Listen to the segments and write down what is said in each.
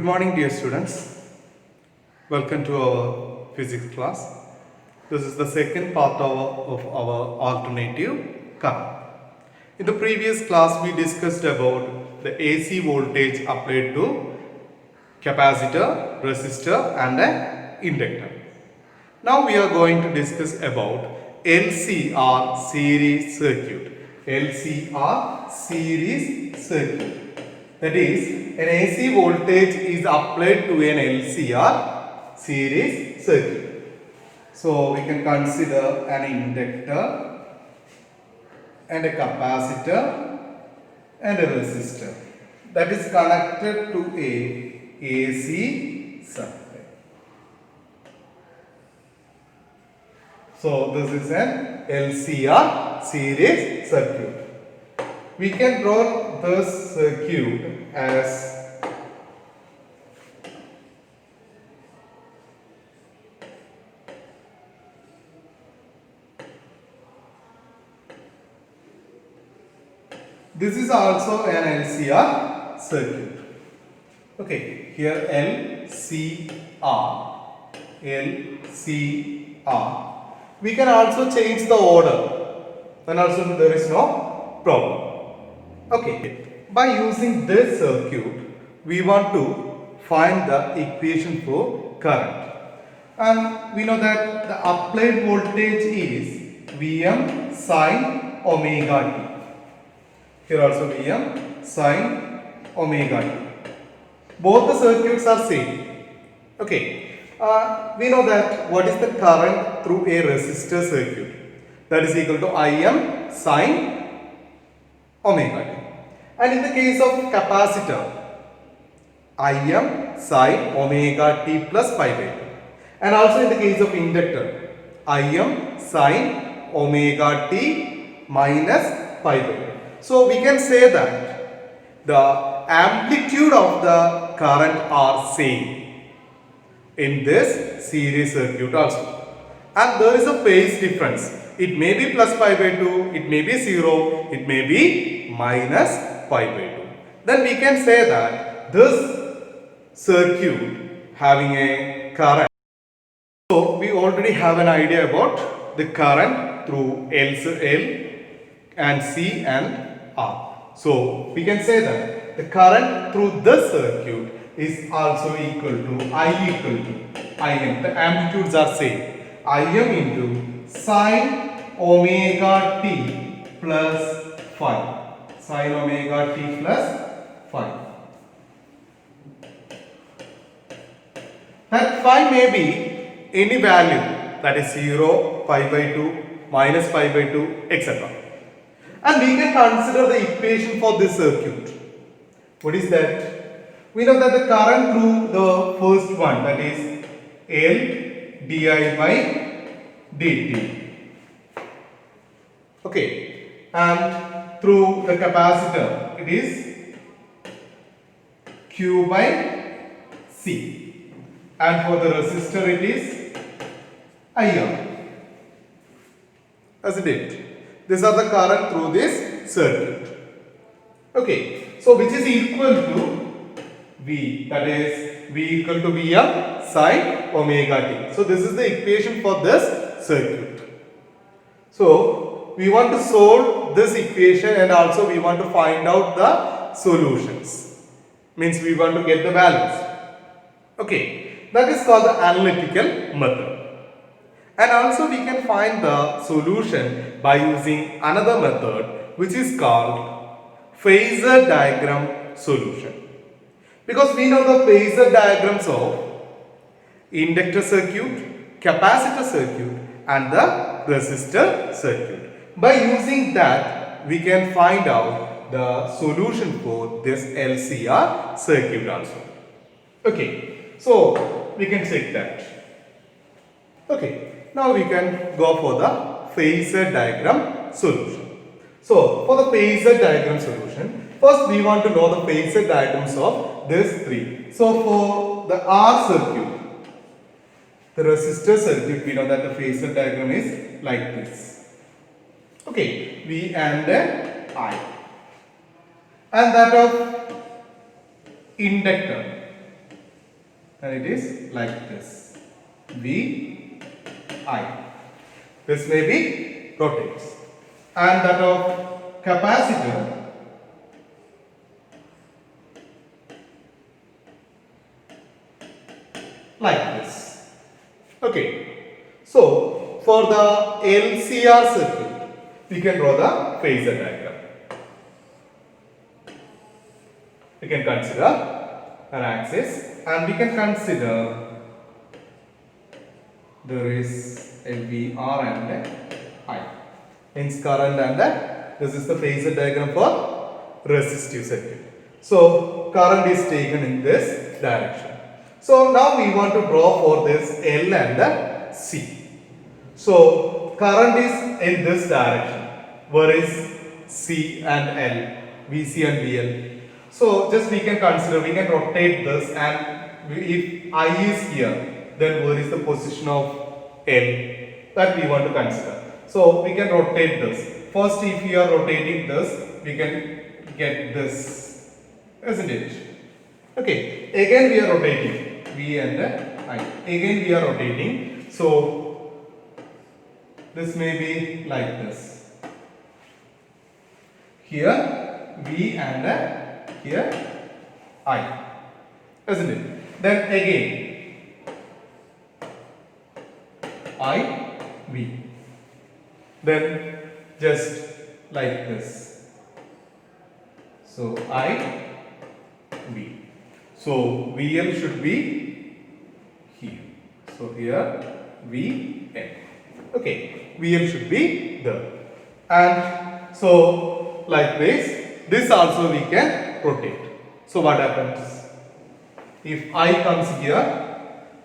morning, dear students. Welcome to our physics class. This is the second part of our alternative current. In the previous class, we discussed about the AC voltage applied to capacitor, resistor, and an inductor. Now we are going to discuss about LCR series circuit. LCR series circuit. That is, an AC voltage is applied to an LCR series circuit. So we can consider an inductor and a capacitor and a resistor that is connected to a AC supply. So this is an LCR series circuit. We can draw this circuit as this is also an LCR circuit. Okay, here LCR. We can also change the order, then also there is no problem. Okay, by using this circuit, we want to find the equation for current. And we know that the applied voltage is Vm sine omega t. Here also Vm sine omega t. Both the circuits are same. Okay, we know that what is the current through a resistor circuit? That is equal to Im sine omega t. And in the case of capacitor, Im sine omega t plus pi by 2. And also in the case of inductor, Im sine omega t minus pi by 2. So we can say that the amplitude of the current are same in this series circuit also. And there is a phase difference. It may be plus pi by 2, it may be 0, it may be minus pi by 2. Then we can say that this circuit having a current. So we already have an idea about the current through L and C and R. So we can say that the current through this circuit is also equal to I equal to Im. The amplitudes are same. Im into sine omega t plus phi. Sine omega t plus phi. That phi may be any value, that is 0, pi by 2, minus pi by 2, etc. And we can consider the equation for this circuit. What is that? We know that the current through the first one, that is L di by dt. Okay, and through the capacitor, it is Q by C, and for the resistor, it is IR. Isn't it? These are the current through this circuit. Okay, so which is equal to V, that is V equal to Vm sine omega t. So this is the equation for this circuit. So we want to solve this equation and also we want to find out the solutions. Means we want to get the values. Okay, that is called the analytical method. And also we can find the solution by using another method which is called phasor diagram solution. Because we know the phasor diagrams of inductor circuit, capacitor circuit and the resistor circuit. By using that, we can find out the solution for this LCR circuit also. Okay, so we can check that. Okay, now we can go for the phasor diagram solution. So, for the phasor diagram solution, first we want to know the phasor diagrams of these three. So, for the R circuit, the resistor circuit, we know that the phasor diagram is like this. Okay, V and I. And that of inductor, and it is like this. V I. This may be rotates. And that of capacitor like this. Okay. So for the LCR circuit, we can draw the phasor diagram. We can consider an axis and we can consider there is a VR and a I. Hence current and this is the phasor diagram for resistive circuit. So current is taken in this direction. So now we want to draw for this L and C. So current is in this direction. Where is C and L? VC and VL. So just we can consider, we can rotate this, and if I is here, then where is the position of L? That we want to consider. So we can rotate this. First, if we are rotating this, we can get this, isn't it? Okay, again we are rotating V and I. Again we are rotating. So this may be like this. Here V and here I, isn't it? Then again I V. Then just like this. So I V. So VL should be here. So here VL. Okay, VL should be there. And so like this also we can rotate. So what happens? If I comes here,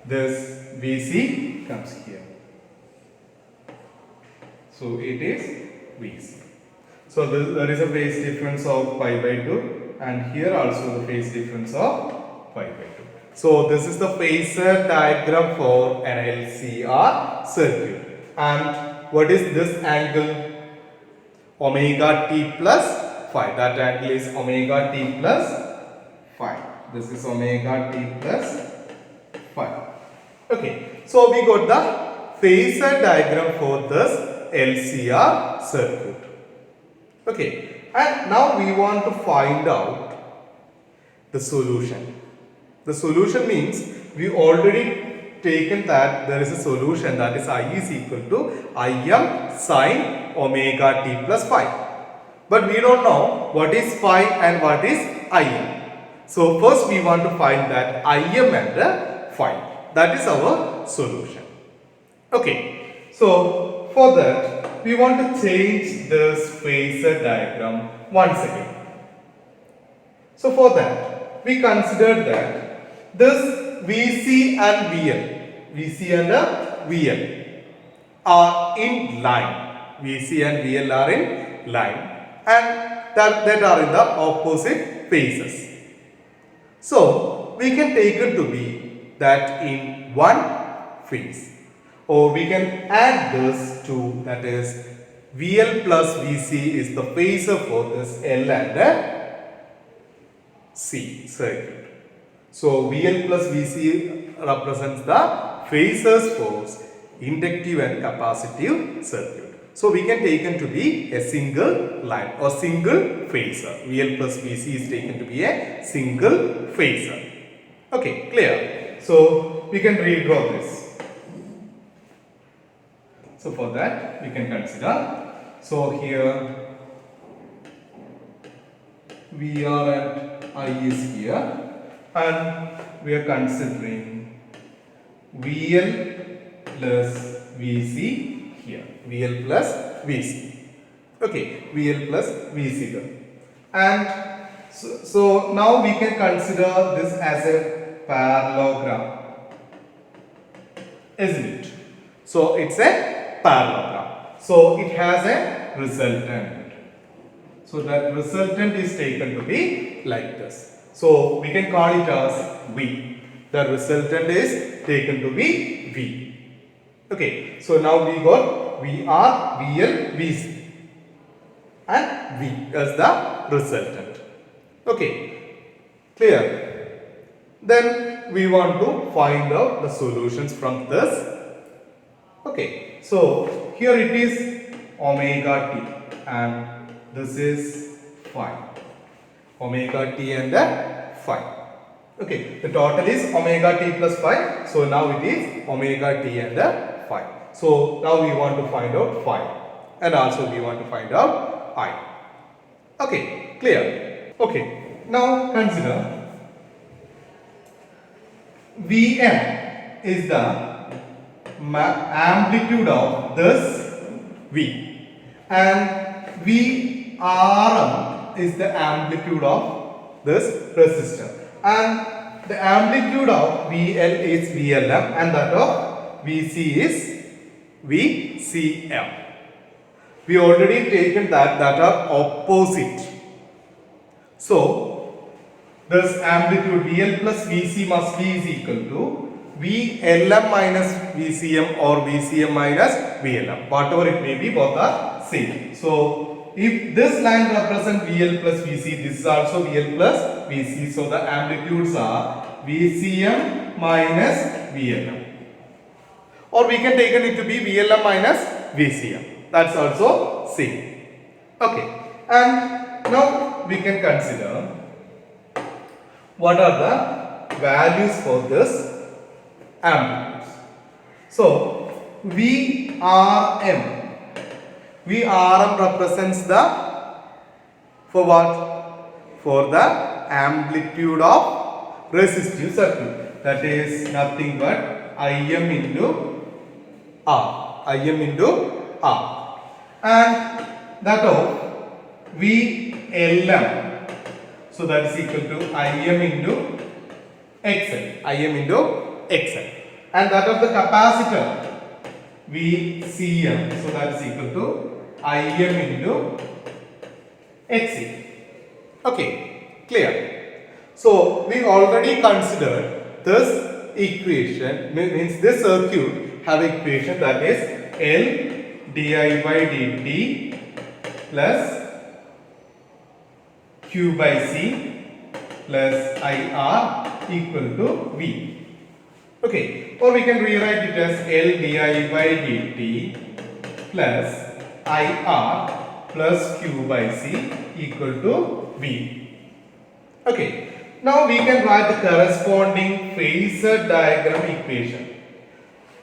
this VC comes here. So it is VC. So there is a phase difference of pi by 2, and here also the phase difference of pi by 2. So this is the phasor diagram for an LCR circuit. And what is this angle? Omega t plus phi. That angle is omega t plus phi. This is omega t plus phi. Okay. So we got the phasor diagram for this LCR circuit. Okay, and now we want to find out the solution. The solution means we already taken that there is a solution, that is I is equal to Im sine omega t plus phi. But we don't know what is phi and what is Im. So first we want to find that Im and phi. That is our solution. Okay, so for that we want to change this phasor diagram once again. So for that we considered that this VC and VL are in line. VC and VL are in line, and that are in the opposite phases. So we can take it to be that in one phase. Or we can add this to, that is VL plus VC is the phasor for this L and C circuit. So VL plus VC represents the phasors for inductive and capacitive circuit. So we can take it to be a single line or single phasor. VL plus VC is taken to be a single phasor. Okay, clear? So we can redraw this. So for that we can consider, so here VR and I is here, and we are considering VL plus VC here, VL plus VC. Okay, VL plus VC there. And so now we can consider this as a parallelogram, isn't it? So it's a parallelogram. So it has a resultant. So that resultant is taken to be like this. So we can call it as V. The resultant is taken to be V. Okay. So now we got VR, VL, VC and V as the resultant. Okay. Clear? Then we want to find out the solutions from this. Okay, so here it is omega t and this is phi. Omega t and phi. Okay, the total is omega t plus phi. So now it is omega t and phi. So now we want to find out phi and also we want to find out I. Okay, clear? Okay, now consider Vm is the amplitude of this V and Vrm is the amplitude of this resistor and the amplitude of VL is VLM and that of VC is VCM. We already taken that are opposite. So this amplitude VL plus VC must be is equal to VLM minus VCM or VCM minus VLM. Whatever it may be, both are same. So if this line represents VL plus VC, this is also VL plus VC. So the amplitudes are VCM minus VLM. Or we can take it to be VLM minus VCM. That's also same. Okay. And now we can consider what are the values for this amplitudes. So VRM represents the for what? For the amplitude of resistive circuit. That is nothing but Im into R. Im into R. And that of VLM. So that is equal to Im into XL. Im into XL. And that of the capacitor VCM. So that is equal to Im into XC. Okay, clear. So we already considered this equation, means this circuit have equation that is L di by dt plus Q by C plus IR equal to V. Okay, or we can rewrite it as L di by dt plus IR plus Q by C equal to V. Okay, now we can write the corresponding phasor diagram equation.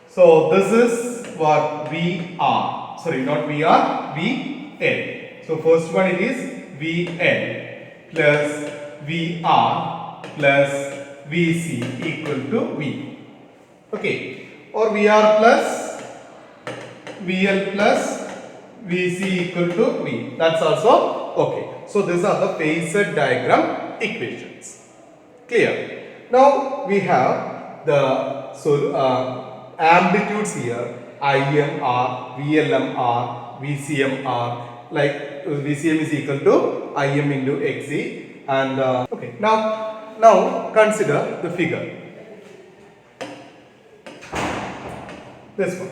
So this is what V R. Sorry, not V R, V L. So first one it is V L plus VR plus VC equal to V. Okay, or VR plus VL plus VC equal to V. That's also okay. So these are the phasor diagram equations. Clear? Now we have the amplitudes here. IMR, VLMR, VCMR. Like VCM is equal to Im into Xc and okay. Now consider the figure. This one.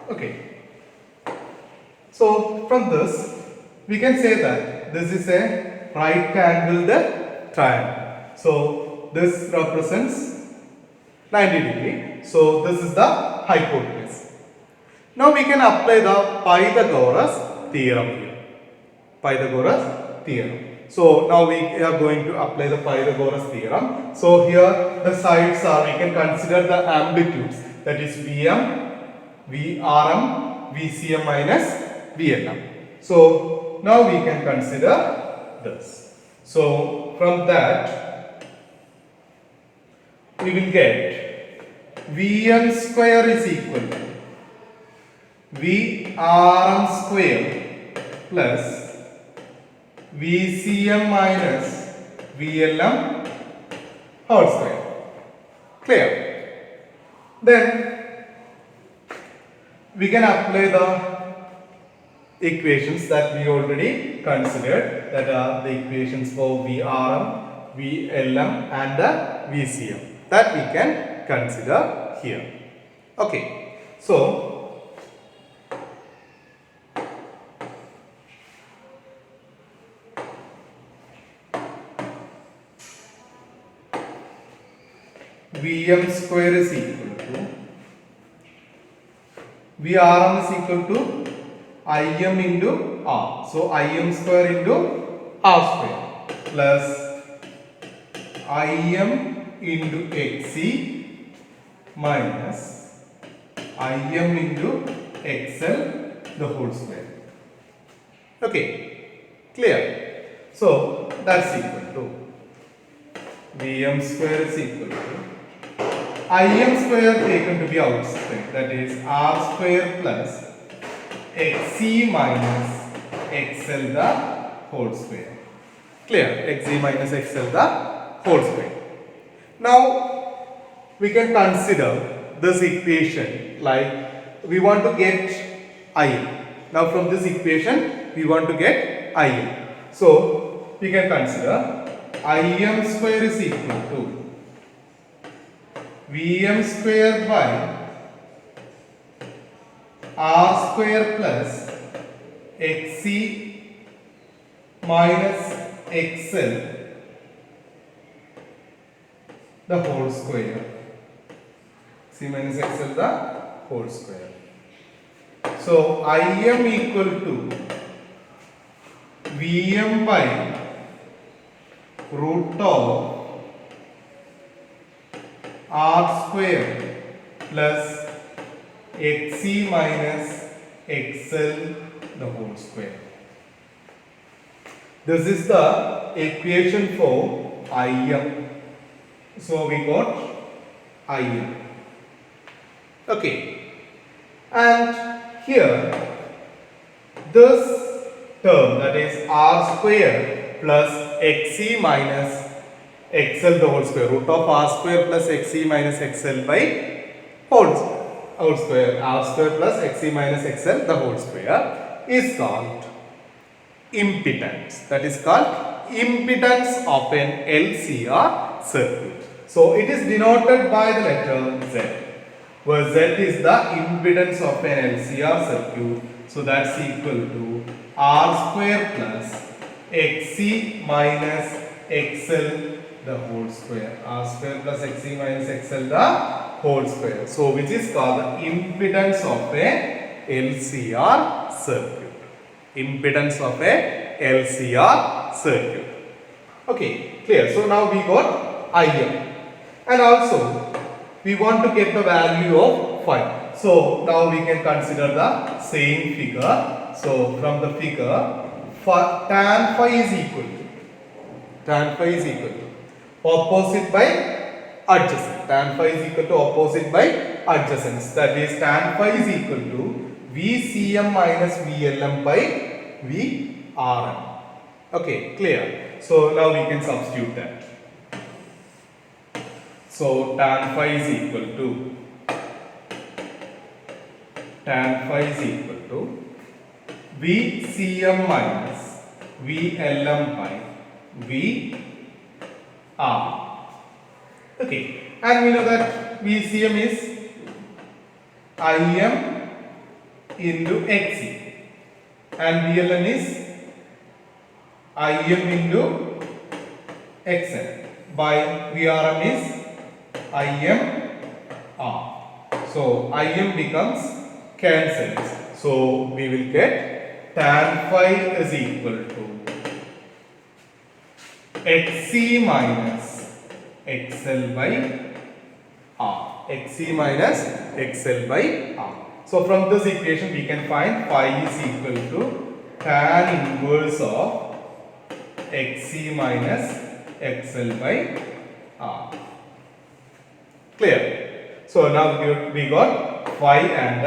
Okay. So from this we can say that this is a right angled triangle. So this represents 90 degree. So this is the hypotenuse. Now we can apply the Pythagoras theorem here. Pythagoras theorem. So now we are going to apply the Pythagoras theorem. So here the sides are, we can consider the amplitudes, that is Vm, Vrm, Vcm minus Vlm. So now we can consider this. So from that we will get Vm square is equal to Vrm square plus VCM minus VLM whole square. Clear? Then we can apply the equations that we already considered, that are the equations for VRM, VLM and the VCM, that we can consider here. Okay, so Vm square is equal to Vrm is equal to Im into R. So Im square into R square plus Im into Xc minus Im into XL the whole square. Okay, clear? So that's equal to Vm square is equal to Im square taken to be outside, that is R square plus Xc minus XL the whole square. Clear? Xc minus XL the whole square. Now we can consider this equation like we want to get Im. Now from this equation we want to get Im. So we can consider Im square is equal to Vm square by R square plus Xc minus XL the whole square. C minus XL the whole square. So Im equal to Vm by root of R square plus Xc minus XL the whole square. This is the equation for Im. So we got Im. Okay. And here this term, that is R square plus Xc minus XL the whole square, root of R square plus Xc minus XL by whole square, R square plus Xc minus XL the whole square is called impedance. That is called impedance of an LCR circuit. So it is denoted by the letter Z, where Z is the impedance of an LCR circuit. So that's equal to R square plus Xc minus XL the whole square. R square plus Xc minus XL the whole square. So which is called the impedance of a LCR circuit. Impedance of a LCR circuit. Okay, clear. So now we got Im. And also we want to get the value of phi. So now we can consider the same figure. So from the figure, tan phi is equal to opposite by adjacent. Tan phi is equal to opposite by adjacent. That is tan phi is equal to VCM minus VLM by VRM. Okay, clear. So now we can substitute that. So tan phi is equal to VCM minus VLM by VR. Okay, and we know that VCM is Im into Xc and VLM is Im into XL by VRM is IMR. So Im becomes cancelled. So we will get tan phi is equal to Xc minus XL by R. Xc minus XL by R. So from this equation we can find phi is equal to tan inverse of Xc minus XL by R. Clear? So now we got phi and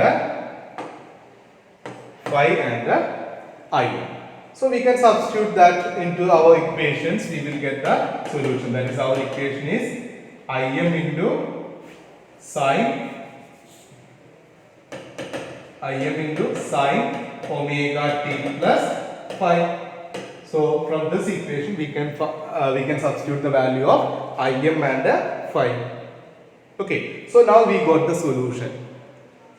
Im. So we can substitute that into our equations. We will get the solution. That is, our equation is Im into sine omega t plus phi. So from this equation we can substitute the value of Im and phi. Okay, so now we got the solution.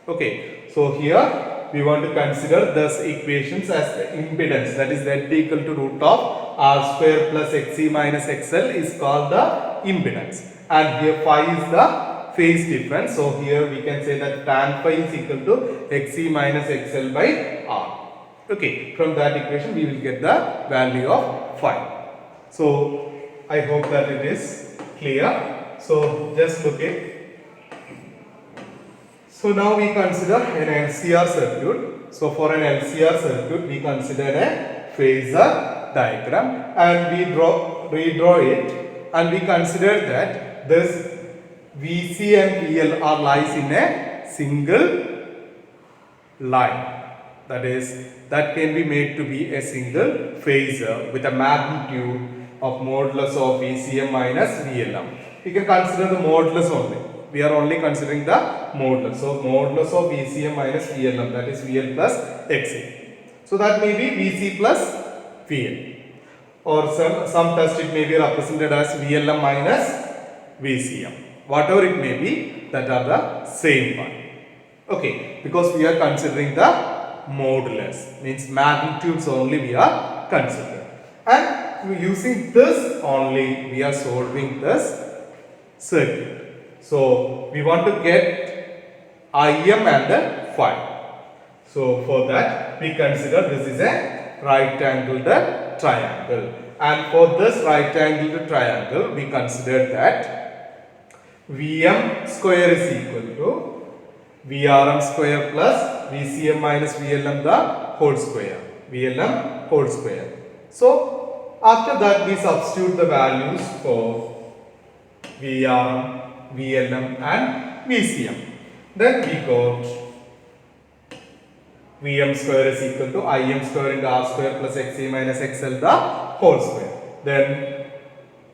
Okay, so here we want to consider these equations as the impedance, that is Z equal to root of R square plus Xc minus XL is called the impedance, and here phi is the phase difference. So here we can say that tan phi is equal to xc minus xl by r. Okay, from that equation we will get the value of phi. So I hope that it is clear. So just look it. So now we consider an LCR circuit. So for an LCR circuit, we consider a phasor diagram and we redraw it, and we consider that this VC and VL are lies in a single line. That is, that can be made to be a single phasor with a magnitude of modulus of VCM minus VLM. We can consider the modulus only. We are only considering the modulus. So modulus of VCM minus VLM, that is VL plus XC. So that may be VC plus VL. Or some test it may be represented as VLM minus VCM. Whatever it may be, that are the same one. Okay, because we are considering the modulus, means magnitudes only we are considering. And using this only we are solving this circuit. So we want to get Im and phi. So for that we consider this is a right angled triangle, and for this right angled triangle we consider that Vm square is equal to Vrm square plus Vcm minus Vlm the whole square. Vlm whole square. So after that we substitute the values for Vrm, VLM and VCM. Then we got Vm square is equal to Im square into R square plus Xc minus XL the whole square. Then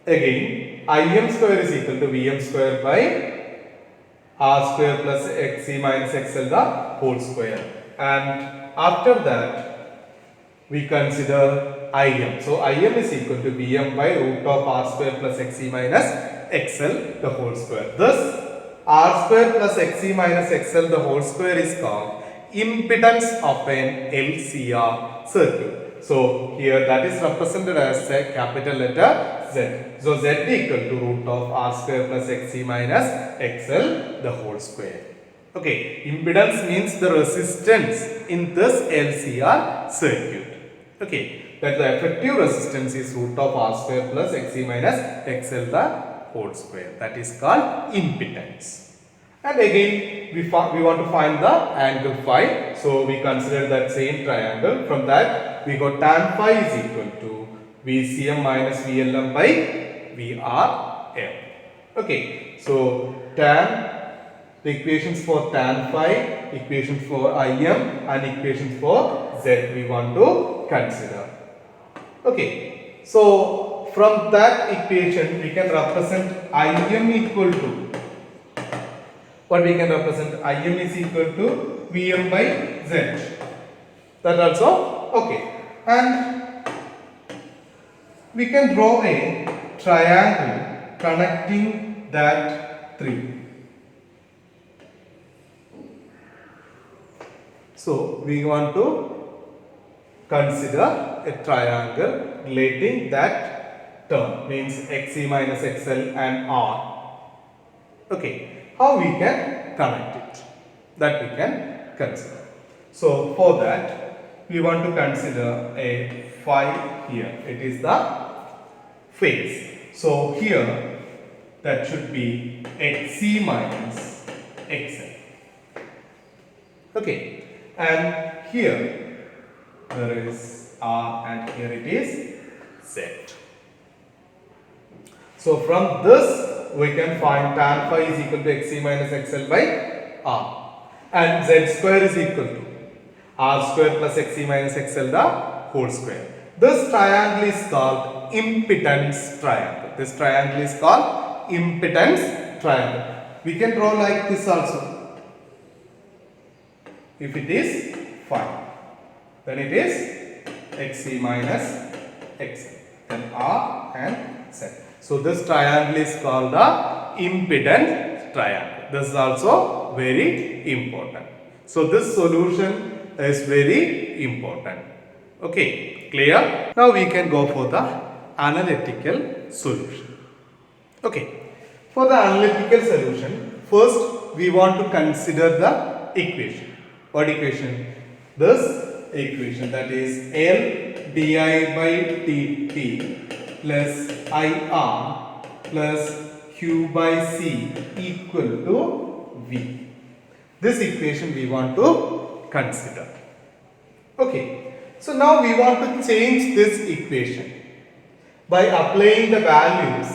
again Im square is equal to Vm square by R square plus Xc minus XL the whole square. And after that we consider Im. So Im is equal to Vm by root of R square plus Xc minus XL the whole square. Thus R square plus Xc minus XL the whole square is called impedance of an LCR circuit. So here that is represented as a capital letter Z. So Z equal to root of R square plus Xc minus XL the whole square. Okay, impedance means the resistance in this LCR circuit. Okay, that the effective resistance is root of R square plus Xc minus XL the whole square. That is called impedance. And again we want to find the angle phi. So we consider that same triangle. From that we got tan phi is equal to VCM minus VLM by VRM. Okay, so the equations for tan phi, equations for Im and equations for Z we want to consider. Okay, so from that equation we can represent Im equal to what we can represent. Im is equal to Vm by Z. That also okay. And we can draw a triangle connecting that three. So we want to consider a triangle relating that term, means Xc minus XL and R. Okay. How we can connect it? That we can consider. So for that we want to consider a phi here. It is the phase. So here that should be Xc minus XL. Okay. And here there is R and here it is Z. So from this we can find tan phi is equal to Xc minus XL by R, and Z square is equal to R square plus Xc minus XL the whole square. This triangle is called impedance triangle. This triangle is called impedance triangle. We can draw like this also. If it is phi, then it is Xc minus XL, then R and Z. So this triangle is called the impedance triangle. This is also very important. So this solution is very important. Okay, clear? Now we can go for the analytical solution. Okay, for the analytical solution, First, we want to consider the equation. What equation? This equation, that is L di by dt plus IR plus Q by C equal to V. This equation we want to consider. Okay. So now we want to change this equation by applying the values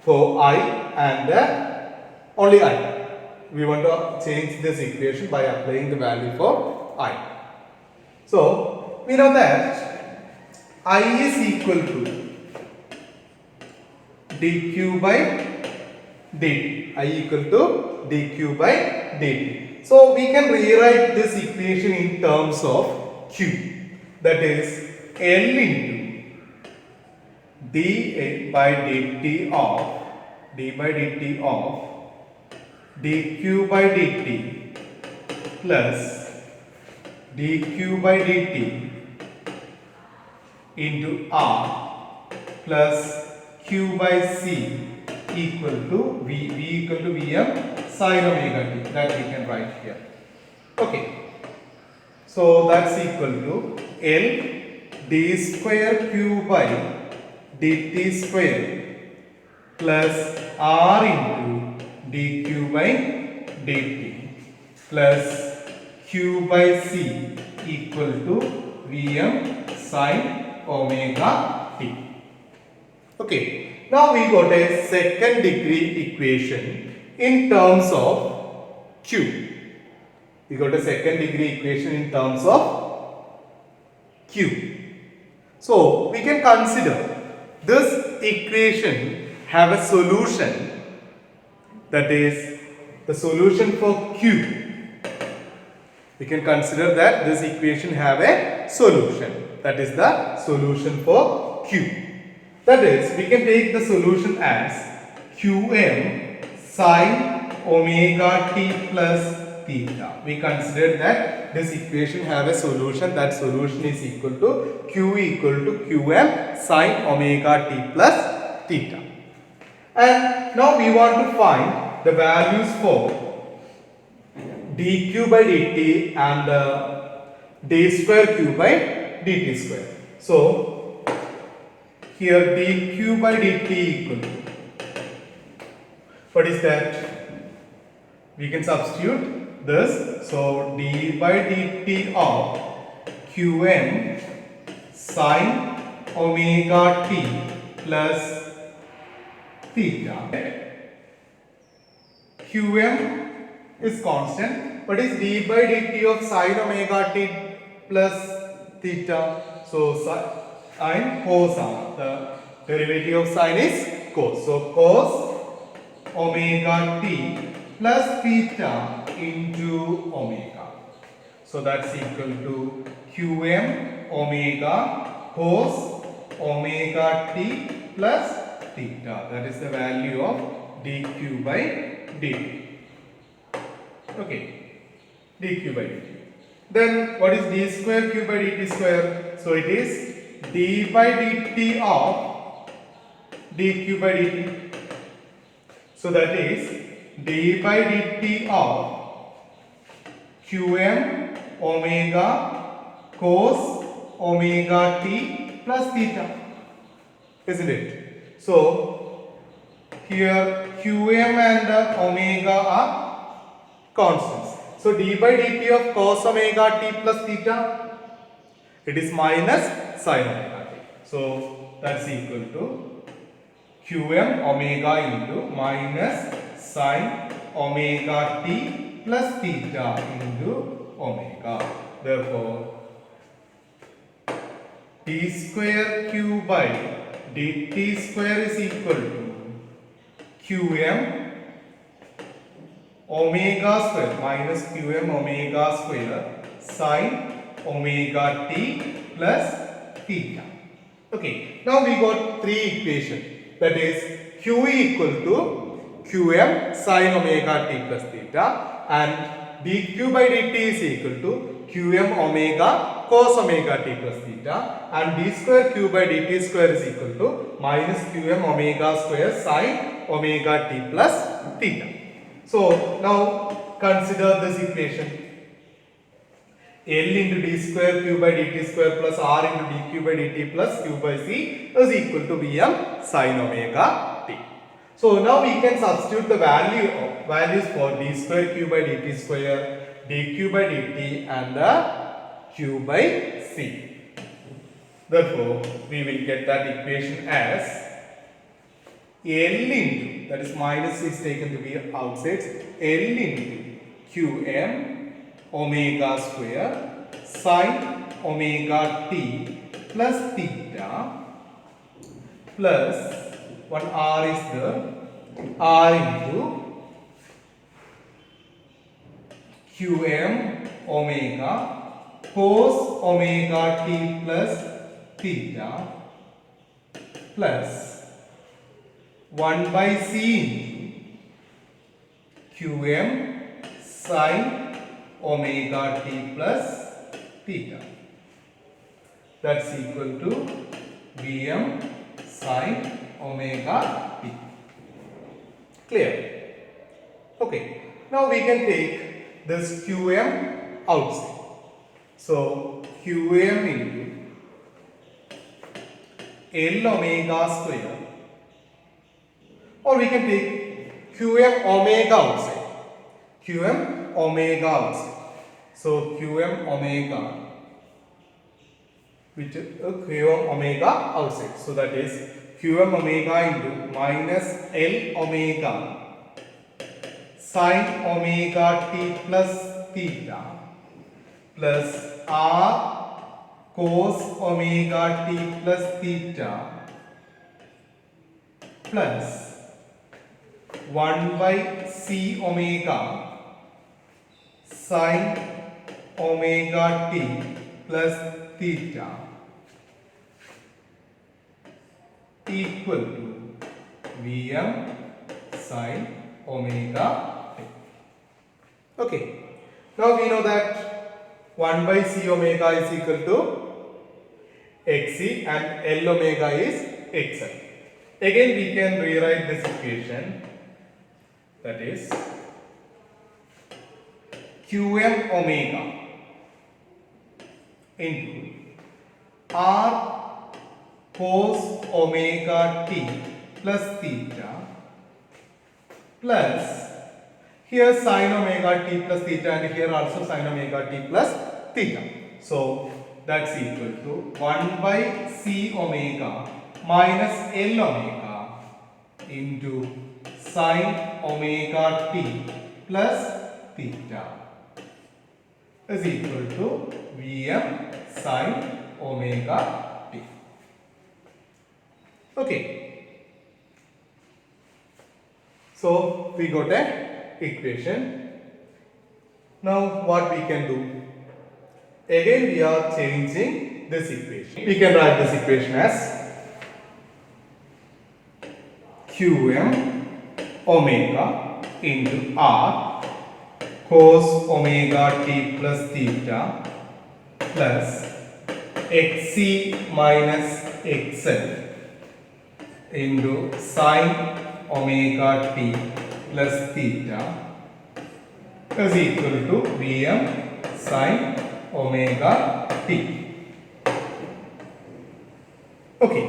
for I and only I. We want to change this equation by applying the value for I. So we know that I is equal to dq by dt. I equal to dq by dt. So we can rewrite this equation in terms of q. That is L into d by dt of dq by dt plus dq by dt into R plus q by c equal to V equal to Vm sin omega t, that we can write here. Okay. So that's equal to L d square q by dt square plus R into dq by dt plus q by c equal to Vm sin omega t. Okay. Now we got a second degree equation in terms of q. We got a second degree equation in terms of q. So we can consider this equation have a solution, that is the solution for q. We can consider that this equation have a solution, that is the solution for q. That is, we can take the solution as qm sin omega t plus theta. We consider that this equation have a solution. That solution is equal to q equal to qm sin omega t plus theta. And now we want to find the values for dq by dt and d square q by dt square. So here dq by dt equal to, what is that? We can substitute this. So d by dt of qm sin omega t plus theta. Qm is constant. What is d by dt of sin omega t plus theta? So sin cos, the derivative of sin is cos. So cos omega t plus theta into omega. So that's equal to qm omega cos omega t plus theta. That is the value of dq by dt. Okay, dq by dt. Then what is d square q by dt square? So it is d by dt of dq by dt. So that is d by dt of qm omega cos omega t plus theta, isn't it? So here qm and omega are constants. So d by dt of cos omega t plus theta, it is minus sin omega t. So that's equal to qm omega into minus sin omega t plus theta into omega. Therefore, d square q by dt square is equal to qm omega square minus qm omega square sin omega t plus theta. Okay, now we got three equations. That is q equal to qm sin omega t plus theta and dq by dt is equal to qm omega cos omega t plus theta and d square q by dt square is equal to minus qm omega square sin omega t plus theta. So now consider this equation. L into d square q by dt square plus r into dq by dt plus q by c is equal to Vm sin omega t. So now we can substitute the values for d square q by dt square, dq by dt and the q by c. Therefore, we will get that equation as L into, that is minus is taken to be outside, L into Qm omega square sin omega t plus theta plus one r is there, r into Qm omega cos omega t plus theta plus 1 by c into Qm sin omega t plus theta. That's equal to Vm sin omega t. Clear? Okay. Now we can take this Qm outside. So Qm into L omega square, or we can take Qm omega outside. Qm omega outside. So Qm omega, which is Qm omega outside. So that is Qm omega into minus L omega sin omega t plus theta plus r cos omega t plus theta plus 1 by c omega sin omega t plus theta equal to Vm sin omega t. Okay. Now we know that 1 by c omega is equal to xc and L omega is xl. Again we can rewrite this equation, that is Qm omega into r cos omega t plus theta plus here sin omega t plus theta and here also sin omega t plus theta. So that's equal to 1 by c omega minus L omega into sin omega t plus theta is equal to Vm sin omega t. Okay. So we got a equation. Now what we can do? Again we are changing this equation. We can write this equation as Qm omega into r cos omega t plus theta plus xc minus xl into sin omega t plus theta is equal to Vm sin omega t. Okay.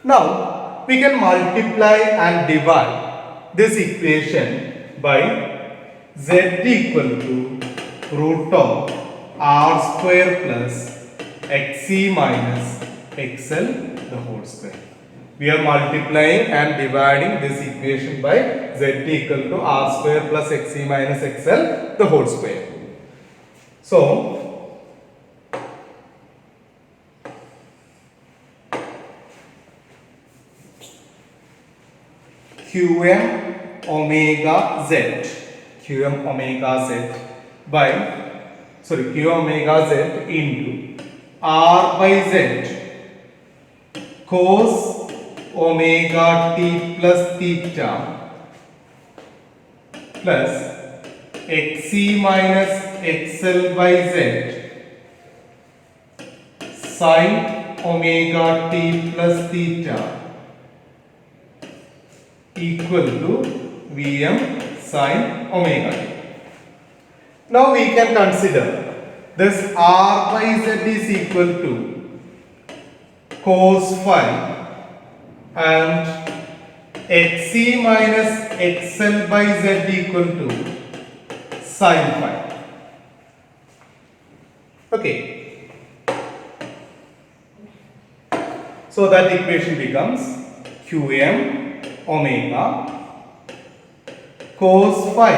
Now we can multiply and divide this equation by z equal to root of r square plus xc minus xl the whole square. We are multiplying and dividing this equation by z equal to r square plus xc minus xl the whole square. So Qm omega z Q omega z into r by z cos omega t plus theta plus xc minus xl by z sin omega t plus theta equal to Vm sine omega t. Now we can consider this r by z is equal to cos phi and xc minus xl by z equal to sin phi. Okay. So that equation becomes qm omega cos phi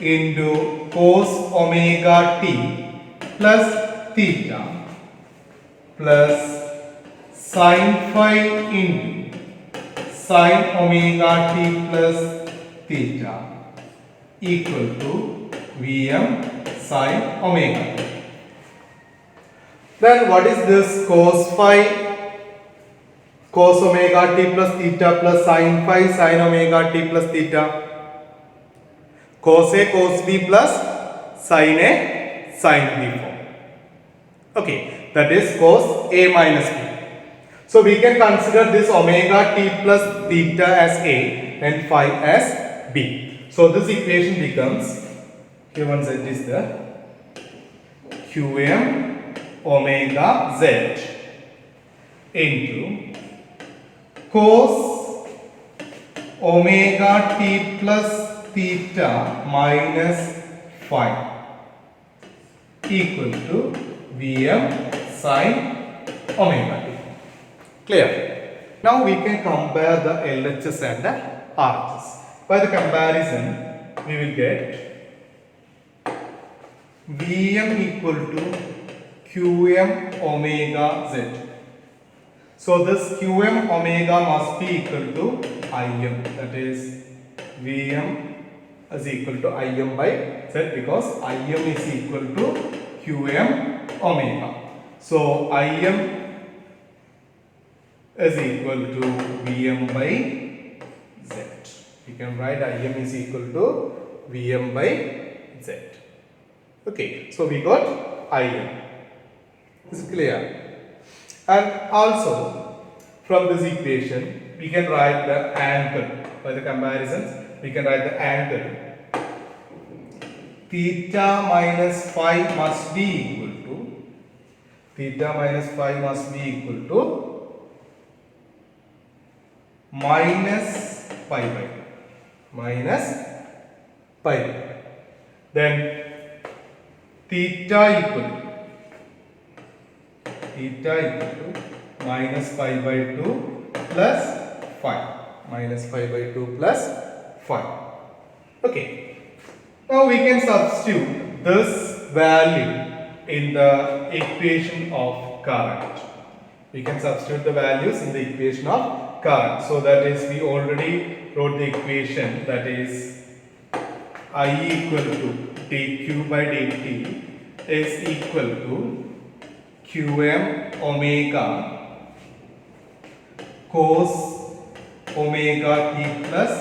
into cos omega t plus theta plus sin phi into sin omega t plus theta equal to Vm sin omega t. Then what is this cos phi cos omega t plus theta plus sin phi sin omega t plus theta? Cos A cos B plus sin A sin B form. Okay, that is cos A minus B. So we can consider this omega t plus theta as A and phi as B. So this equation becomes, here one z is there, qm omega z into cos omega t plus theta minus phi equal to Vm sin omega t. Clear? Now we can compare the LHS and the RHS. By the comparison, we will get Vm equal to Qm omega z. So this Qm omega must be equal to Im, that is Vm is equal to Im by z, because Im is equal to Qm omega. So Im is equal to Vm by z. You can write Im is equal to Vm by z. Okay, so we got Im. Is it clear? And also from this equation we can write the angle. By the comparisons we can write the angle. Theta minus phi must be equal to, theta minus phi must be equal to minus pi by 2. Minus pi by 2. Then theta equal to minus pi by 2 plus phi. Minus pi by 2 plus phi. Okay. Now we can substitute this value in the equation of current. We can substitute the values in the equation of current. So that is, we already wrote the equation, that is I equal to dq by dt is equal to Qm omega cos omega t plus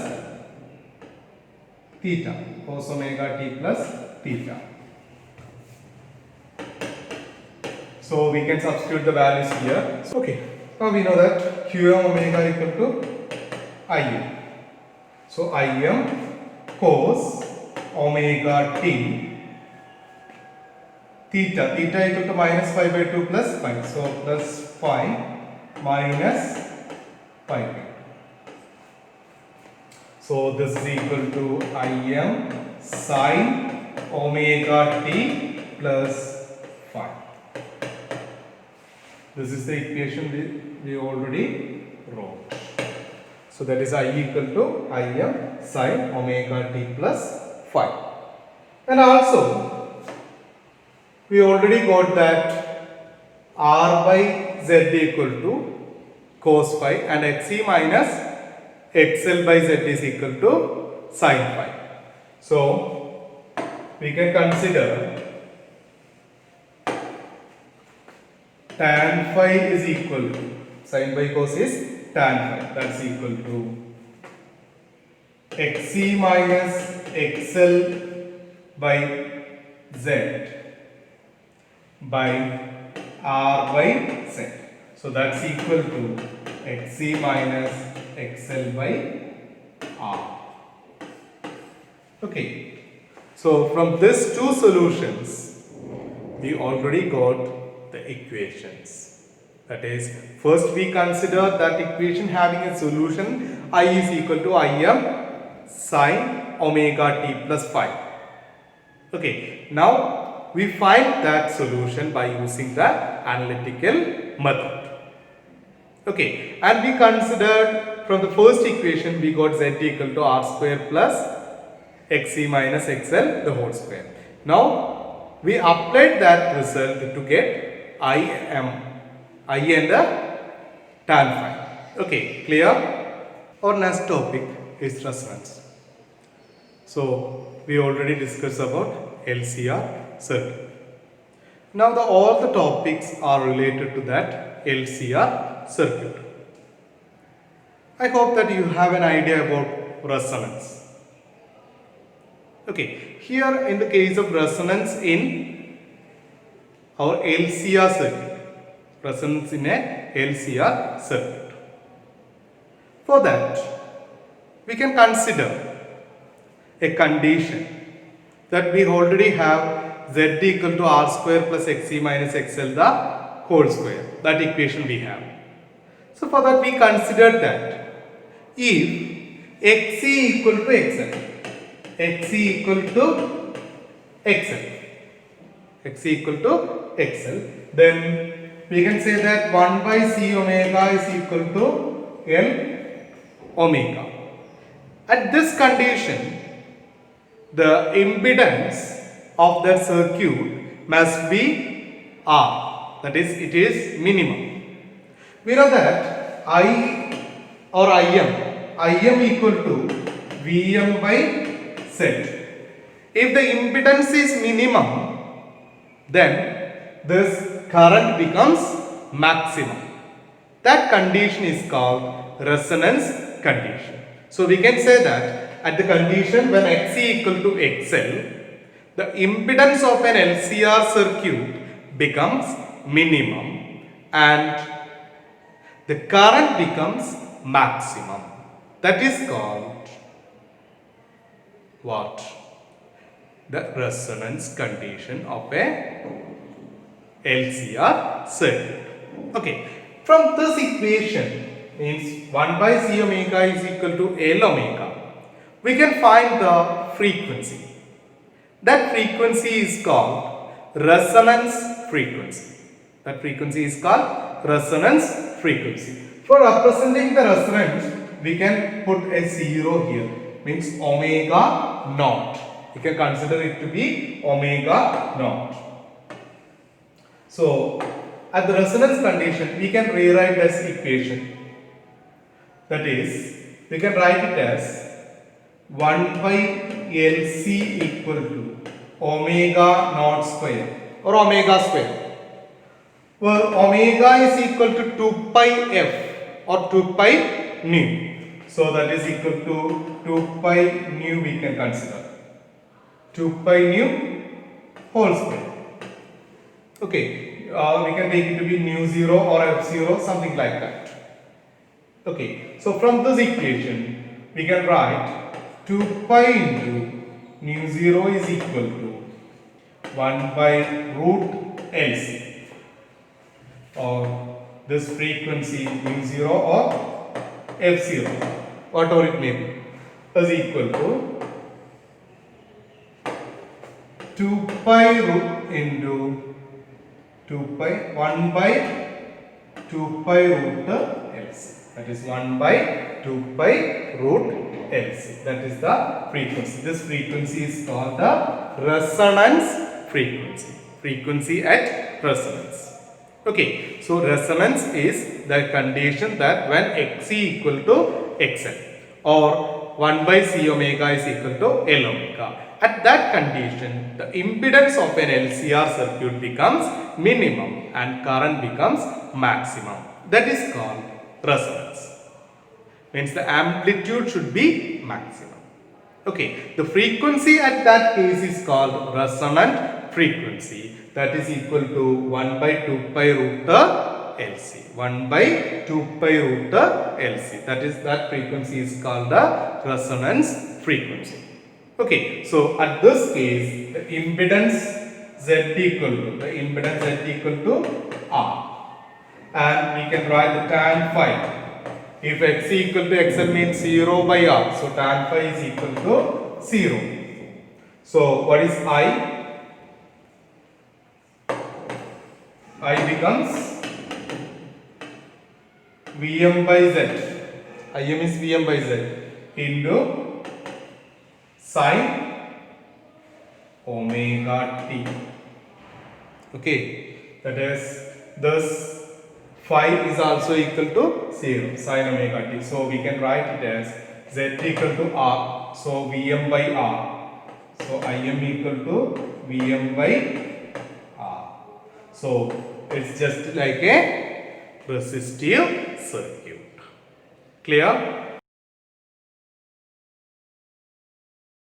theta. Cos omega t plus theta. So we can substitute the values here. So, okay. Now we know that Qm omega equal to Im. So Im cos omega t theta. Theta equal to minus pi by 2 plus pi. So plus phi minus pi by 2. So this is equal to Im sin omega t plus phi. This is the equation we already wrote. So that is I equal to Im sin omega t plus phi. And also we already got that r by z equal to cos phi and xc minus xl by z is equal to sin phi. So we can consider tan phi is equal to, sin by cos is tan phi, that's equal to xc minus xl by z by r by z. So that's equal to xc minus xl by r. Okay, so from these two solutions, we already got the equations. That is, first we consider that equation having a solution I is equal to Im sine omega t plus phi. Okay, now we find that solution by using the analytical method. Okay, and we considered from the first equation we got z equal to r square plus xc minus xl the whole square. Now we applied that result to get I and the tan phi. Okay, clear? Our next topic is resonance. So we already discussed about LCR circuit. Now all the topics are related to that LCR circuit. I hope that you have an idea about resonance. Okay, here in the case of resonance in our LCR circuit, resonance in a LCR circuit. For that, we can consider a condition that we already have z equal to r square plus xc minus xl the whole square. That equation we have. So for that we considered that if xc equal to xl, xc equal to xl, xc equal to xl, then we can say that 1 by c omega is equal to l omega. At this condition, the impedance of that circuit must be R, that is, it is minimum. We know that I or Im equal to Vm by Z. If the impedance is minimum, then this current becomes maximum. That condition is called resonance condition. So we can say that at the condition when Xc equal to XL, the impedance of an LCR circuit becomes minimum and the current becomes maximum. That is called what? The resonance condition of a LCR circuit. Okay, from this equation means 1 by c omega is equal to L omega, we can find the frequency. That frequency is called resonance frequency. That frequency is called resonance frequency. For representing the resonance, we can put a 0 here, means omega naught. You can consider it to be omega naught. So, at the resonance condition, we can rewrite this equation. That is, we can write it as 1 by LC equal to omega naught square or omega square, where omega is equal to 2 pi f or 2 pi nu. So that is equal to 2 pi nu we can consider. 2 pi nu whole square. Okay, we can take it to be nu 0 or f0, something like that. Okay, so from this equation, we can write 2 pi into nu 0 is equal to 1 by root LC, or this frequency nu 0 or f0, whatever it may be, is equal to 2 pi root into 2 pi 1 by 2 pi root LC. That is 1 by 2 pi root LC. That is the frequency. This frequency is called the resonance frequency. Frequency at resonance. Okay. So resonance is the condition that when Xc equal to XL or 1 by c omega is equal to L omega. At that condition, the impedance of an LCR circuit becomes minimum and current becomes maximum. That is called resonance. Means the amplitude should be maximum. Okay, the frequency at that case is called resonant frequency. That is equal to 1 by 2 pi root LC. 1 by 2 pi root LC. That frequency is called the resonance frequency. Okay, so at this case, the impedance Z equal to R, and we can write the tan phi. If x equal to xl means 0 by R, so tan phi is equal to 0. So what is I? I becomes Vm by Z. Im is Vm by Z into sine omega t. Okay, that is thus phi is also equal to 0, sine omega t. So we can write it as Z equal to R. So Vm by R. So Im equal to Vm by R. So it's just like a resistive circuit. Clear?